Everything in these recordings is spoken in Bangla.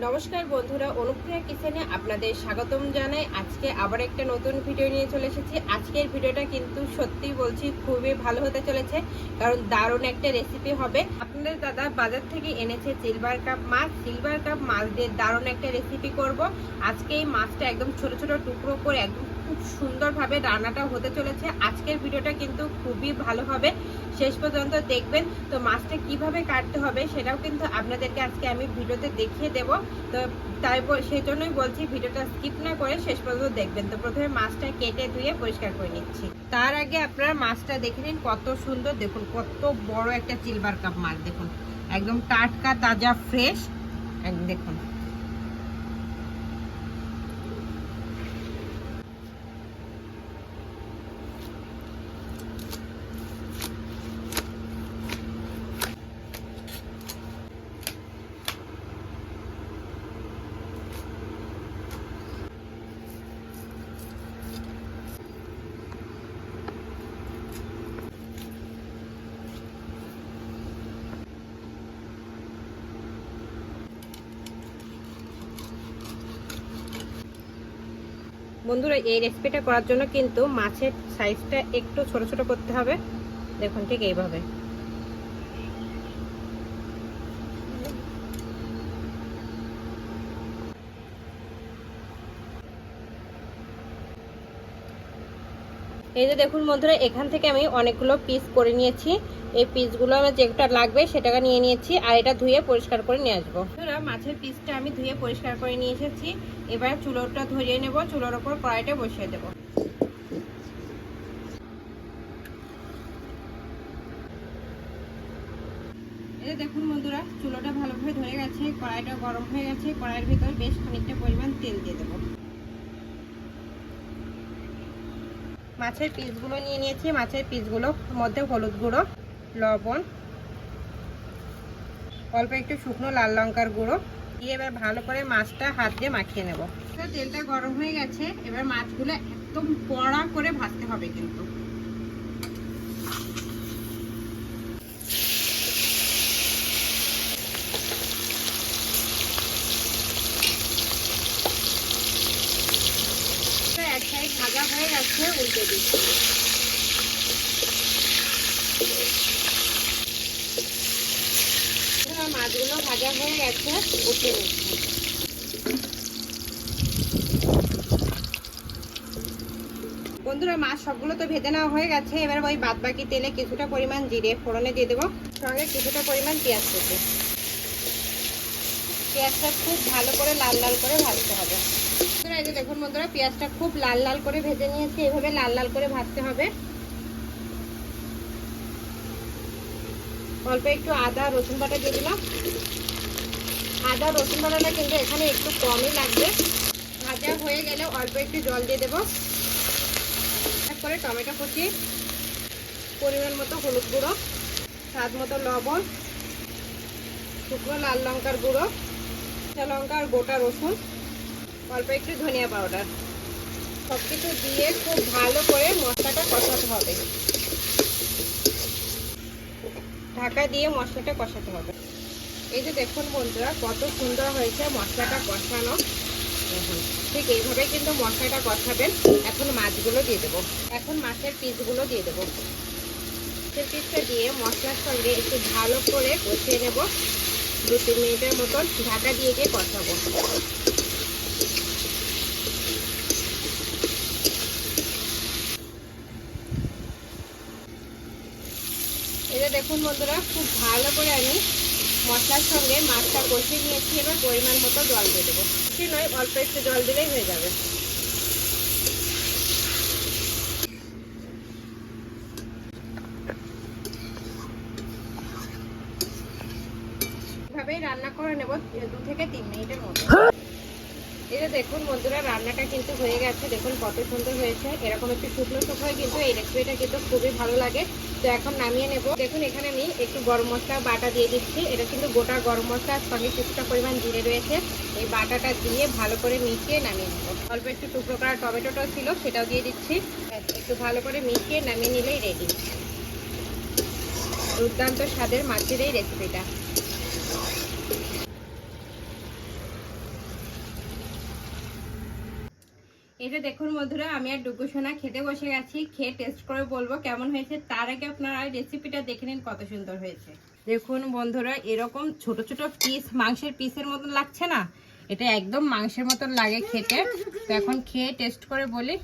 নমস্কার বন্ধুরা, অনুপ্রিয়া কিচেনে আপনাদের স্বাগতম জানাই। আজকে আবার একটা নতুন ভিডিও নিয়ে চলে এসেছি। আজকের ভিডিওটা কিন্তু সত্যি বলছি খুবই ভালো হতে চলেছে, কারণ দারুণ একটা রেসিপি হবে। আপনাদের দাদা বাজার থেকে এনেছে সিলভার কাপ মাছ দিয়ে দারুণ একটা রেসিপি করব। আজকে এই মাছটা একদম ছোট ছোট টুকরো করে একদম খুব সুন্দরভাবে রান্নাটা হতে চলেছে। আজকের ভিডিওটা কিন্তু খুবই ভালো হবে, শেষ পর্যন্ত দেখবেন। তো মাছটা কিভাবে কাটতে হবে সেটাও কিন্তু আপনাদেরকে আজকে আমি ভিডিওতে দেখিয়ে দেব। তো তাই সেই জন্যই বলছি ভিডিওটা স্কিপ না করে শেষ পর্যন্ত দেখবেন। তো প্রথমে মাছটা কেটে ধুয়ে পরিষ্কার করে নিচ্ছি। তার আগে আপনারা মাছটা দেখে নিন কত সুন্দর, দেখুন কত বড় একটা সিলভার কাপ মাছ, দেখুন একদম টাটকা তাজা ফ্রেশ। দেখুন বন্ধুরা, এই রেসিপিটা করার জন্য কিন্তু মাছের সাইজটা একটু ছোট ছোট করতে হবে। দেখুন ঠিক এইভাবে। এই যে দেখুন বন্ধুরা, এখান থেকে আমি অনেকগুলো পিস করে নিয়েছি। এই পিসগুলো আমার যেটা লাগবে সেটাকে নিয়ে নিয়েছি, আর এটা ধুয়ে পরিষ্কার করে নিয়ে আসবো। বন্ধুরা, মাছের পিসটা আমি ধুয়ে পরিষ্কার করে নিয়ে এসেছি। এবার চুলোটা ধরিয়ে নেব, চুলোর ওপর কড়াইটা বসিয়ে দেব। এই যে দেখুন বন্ধুরা, চুলোটা ভালোভাবে ধরে গেছে, কড়াইটা গরম হয়ে গেছে। কড়াইয়ের ভিতর বেশ খানিকটা পরিমাণ তেল দিয়ে দেবো। মাছের পিসগুলো নিয়ে নিয়েছি। মাছের পিসগুলোর মধ্যে হলুদ গুঁড়ো, লবণ, অল্প একটু শুকনো লাল লঙ্কার গুঁড়ো দিয়ে এবার ভালো করে মাছটা হাত দিয়ে মাখিয়ে নেব। তেলটা গরম হয়ে গেছে, এবার মাছগুলো একদম কড়া করে ভাজতে হবে কিন্তু। এক সাইড ভাজা হয়ে গেছে, উল্টে দিচ্ছি। মাছগুলো ভাজা হয়ে গেছে, উঠে নিচ্ছি। বন্ধুরা, মাছ সবগুলো তো ভেজে নেওয়া হয়ে গেছে। এবার ওই বাদ বাকি তেলে কিছুটা পরিমাণ জিরে ফোড়নে দিয়ে দেবো, সঙ্গে কিছুটা পরিমাণ পেঁয়াজ কুচি। পেঁয়াজটা খুব ভালো করে লাল লাল করে ভাজতে হবে। এই যে দেখুন বন্ধুরা, পেঁয়াজটা খুব লাল লাল করে ভেজে নিয়েছি। এভাবে লাল লাল করে ভাজতে হবে। অল্প একটু আদা রসুন বাটা দিয়ে দিলাম। আদা রসুন বাটাটা কিন্তু এখানে একটু কমই লাগবে। ভাজা হয়ে গেলে অল্প একটু জল দিয়ে দেবো। তারপরে টমেটো কুচি, পরিমাণ মতো হলুদ গুঁড়ো, স্বাদ মতো লবণ, শুকনো লাল লঙ্কার গুঁড়ো, কাঁচা লঙ্কা আর গোটা রসুন, অল্প একটু ধনিয়া পাউডার, সব কিছু দিয়ে খুব ভালো করে মশলাটা কষাতে হবে। ঢাকা দিয়ে মশলাটা কষাতে হবে। এই যে দেখুন বন্ধুরা, কত সুন্দর হয়েছে মশলাটা কষানো। দেখুন ঠিক এইভাবে কিন্তু মশলাটা কষাবেন। এখন মাছগুলো দিয়ে দেবো। এখন মাছের পিসগুলো দিয়ে দেবো। মাছের পিসটা দিয়ে মশলার সঙ্গে একটু ভালো করে কষিয়ে নেব। 2-3 মিনিটের মতন ঢাকা দিয়ে কষাবো। এই যে দেখুন বন্ধুরা, খুব ভালো করে আমি মশলার সঙ্গে মাছটা কষিয়ে নিয়েছি। এবার পরিমাণ মতো জল দিয়ে দেবো। বেশি নয়, অল্প একটু জল দিলেই হয়ে যাবে। এভাবেই রান্না করে নেব 2 থেকে 3 মিনিটের মতো। এই যে দেখুন বন্ধুরা, রান্নাটা কিন্তু হয়ে গেছে। দেখুন কত সুন্দর হয়েছে। এরকম একটু শুকনো শুকনো কিন্তু এই রেসিপিটা কিন্তু খুবই ভালো লাগে। তো এখন নামিয়ে নেব। দেখুন এখানে আমি একটু গরম মশলা বাটা দিয়ে দিচ্ছি। এটা কিন্তু গোটা গরম মশলার সঙ্গে কিছুটা পরিমাণ জিরে রয়েছে। এই বাটাটা দিয়ে ভালো করে মিশিয়ে নামিয়ে নেব। অল্প একটু টুকরো করা টমেটোটা ছিল, সেটাও দিয়ে দিচ্ছি। একটু ভালো করে মিশিয়ে নামিয়ে নিলেই রেডি। দুর্দান্ত স্বাদের মাছের এই রেসিপিটা। এই যে দেখুন বন্ধুরা, আমি আর ডুগু সোনা খেতে বসে গেছি। খেয়ে টেস্ট করে বলবো কেমন হয়েছে। তার আগে আপনারা রেসিপিটা দেখে নিন কত সুন্দর হয়েছে। দেখুন বন্ধুরা, এরকম ছোট ছোট পিস মাংসের পিসের মতন লাগছে না? এটা একদম মাংসের মতন লাগে খেতে। তো এখন খেয়ে টেস্ট করে বলি।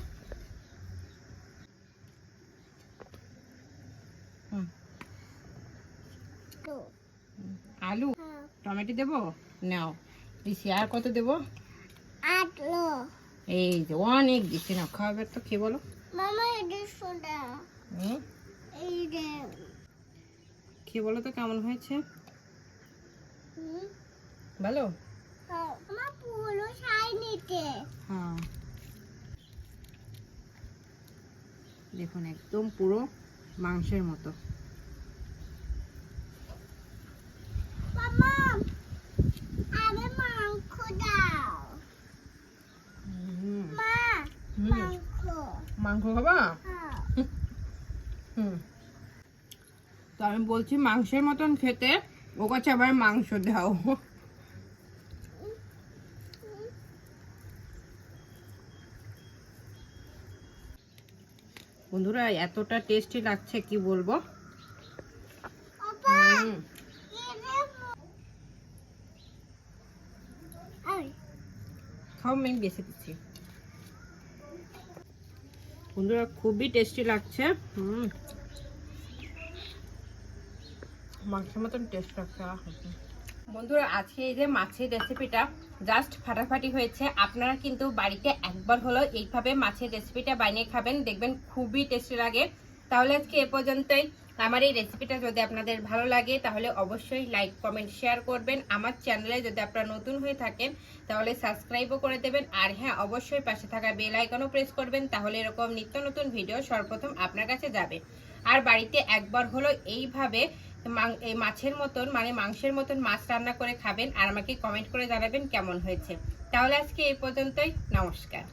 আলু টমেটো দেবো, নাও দিছি। আর কত দেবো? এই যে অনেক দিচ্ছি না, খাবার তো খেয়ে বলো। খেয়ে বলো তো কেমন হয়েছে। ভালো? হ্যাঁ, দেখুন একদম পুরো মাংসের মতো। মাংস খাবা? তো আমি বলছি মাংসের মতন খেতে, ও কাছে আবার মাংস দাও। বন্ধুরা এতটা টেস্টি লাগছে কি বলবো। খাও, আমি বেশি দিচ্ছি। বন্ধুরা খুবই টেস্টি লাগছে। মাংসের মতন টেস্ট লাগছে। বন্ধুরা আজকে এই যে মাছের রেসিপিটা জাস্ট ফাটাফাটি হয়েছে। আপনারা কিন্তু বাড়িতে একবার হলো এইভাবে মাছের রেসিপিটা বানিয়ে খাবেন, দেখবেন খুবই টেস্টি লাগে। তাহলে আজকে এ পর্যন্তই। আমার এই রেসিপিটা যদি আপনাদের ভালো লাগে তাহলে অবশ্যই লাইক কমেন্ট শেয়ার করবেন। আমার চ্যানেলে যদি আপনারা নতুন হয়ে থাকেন তাহলে সাবস্ক্রাইবও করে দেবেন। আর হ্যাঁ, অবশ্যই পাশে থাকা বেল আইকনও প্রেস করবেন, তাহলে এরকম নিত্য নতুন ভিডিও সর্বপ্রথম আপনার কাছে যাবে। আর বাড়িতে একবার হলো এইভাবে এই মাছের মতন মানে মাংসের মতন মাছ রান্না করে খাবেন, আর আমাকে কমেন্ট করে জানাবেন কেমন হয়েছে। তাহলে আজকে এই পর্যন্তই, নমস্কার।